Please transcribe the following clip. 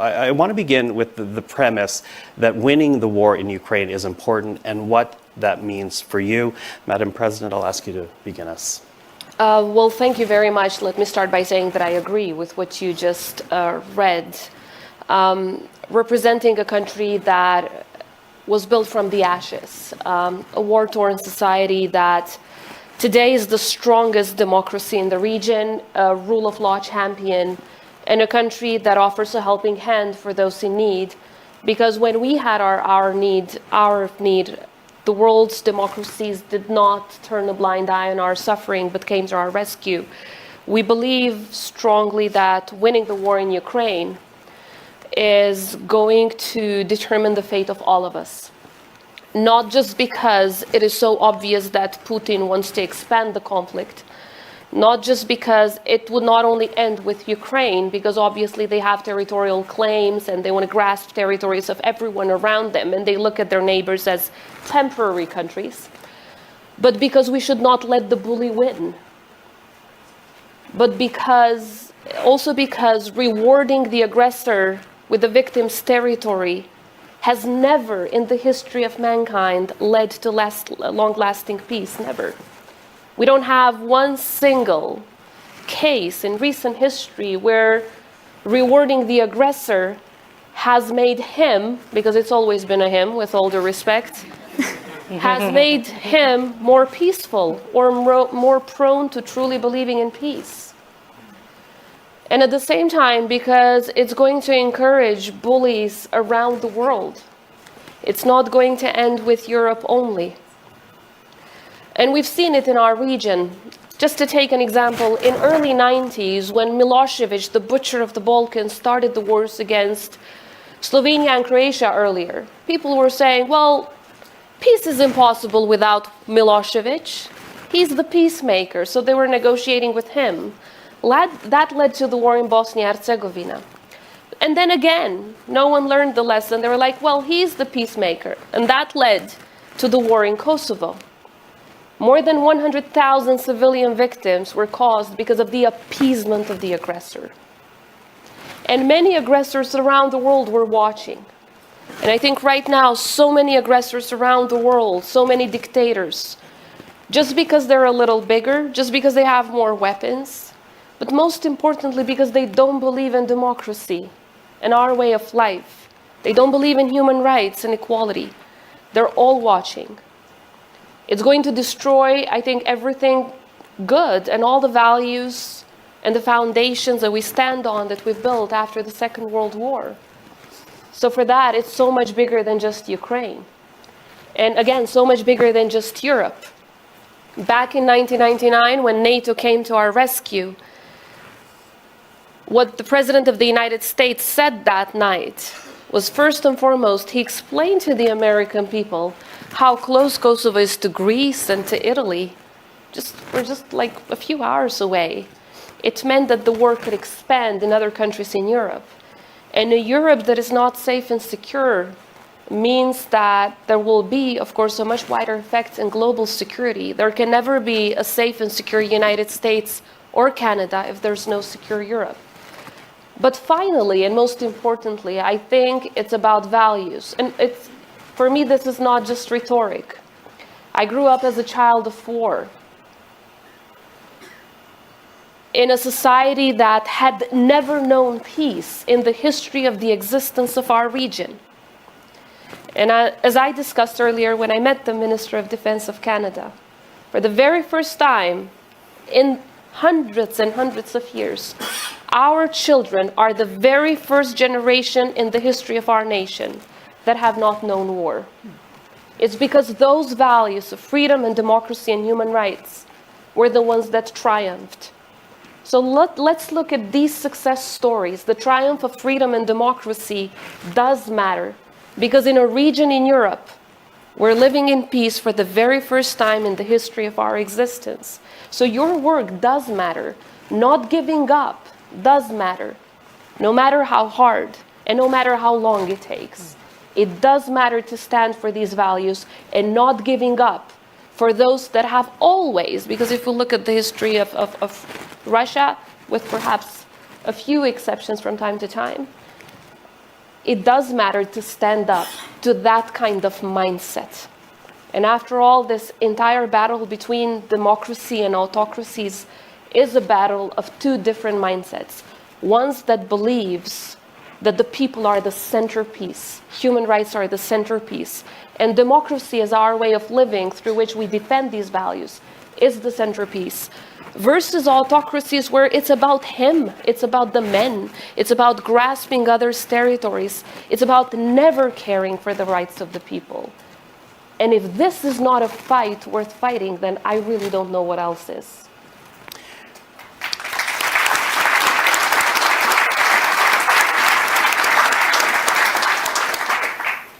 I want to begin with the premise that winning the war in Ukraine is important and what that means for you. Madam President, I'll ask you to begin us. Well, thank you very much. Let me start by saying that I agree with what you just read. Representing a country that was built from the ashes, a war-torn society that today is the strongest democracy in the region, a rule of law champion, and a country that offers a helping hand for those in need. Because when we had our need, the world's democracies did not turn a blind eye on our suffering, but came to our rescue. We believe strongly that winning the war in Ukraine is going to determine the fate of all of us. Not just because it is so obvious that Putin wants to expand the conflict, not just because it would not only end with Ukraine, because obviously they have territorial claims and they want to grasp territories of everyone around them, and they look at their neighbors as temporary countries, but because we should not let the bully win. But also because rewarding the aggressor with the victim's territory has never in the history of mankind led to long-lasting peace, never. We don't have one single case in recent history where rewarding the aggressor has made him, because it's always been a him with all due respect, has made him more peaceful or more prone to truly believing in peace. And at the same time, because it's going to encourage bullies around the world. It's not going to end with Europe only. And we've seen it in our region. Just to take an example, in early 90s, when Milosevic, the butcher of the Balkans, started the wars against Slovenia and Croatia earlier, people were saying, well, peace is impossible without Milosevic. He's the peacemaker, so they were negotiating with him. That led to the war in Bosnia and Herzegovina. And then again, no one learned the lesson. They were like, well, he's the peacemaker. And that led to the war in Kosovo. More than 100,000 civilian victims were caused because of the appeasement of the aggressor. And many aggressors around the world were watching. And I think right now, so many aggressors around the world, so many dictators, just because they're a little bigger, just because they have more weapons, but most importantly, because they don't believe in democracy and our way of life. They don't believe in human rights and equality. They're all watching. It's going to destroy, I think, everything good and all the values and the foundations that we stand on that we've built after the Second World War. So for that, it's so much bigger than just Ukraine. And again, so much bigger than just Europe. Back in 1999, when NATO came to our rescue, what the President of the United States said that night was, first and foremost, he explained to the American people how close Kosovo is to Greece and to Italy. We're just like a few hours away. It meant that the war could expand in other countries in Europe. And a Europe that is not safe and secure means that there will be, of course, a much wider effect in global security. There can never be a safe and secure United States or Canada if there's no secure Europe. But finally, and most importantly, I think it's about values. And for me, this is not just rhetoric. I grew up as a child of war in a society that had never known peace in the history of the existence of our region. And as I discussed earlier when I met the Minister of Defense of Canada, for the very first time in hundreds and hundreds of years, our children are the very first generation in the history of our nation that have not known war. It's because those values of freedom and democracy and human rights were the ones that triumphed. So let's look at these success stories. The triumph of freedom and democracy does matter, because in a region in Europe, we're living in peace for the very first time in the history of our existence. So your work does matter. Not giving up does matter, no matter how hard and no matter how long it takes. It does matter to stand for these values and not giving up for those that have always, because if we look at the history of Russia, with perhaps a few exceptions from time to time, it does matter to stand up to that kind of mindset. And after all, this entire battle between democracy and autocracies is a battle of two different mindsets. One that believes that the people are the centerpiece, human rights are the centerpiece, and democracy is our way of living through which we defend these values, is the centerpiece, versus autocracies where it's about him, it's about the men, it's about grasping others' territories, it's about never caring for the rights of the people. And if this is not a fight worth fighting, then I really don't know what else is.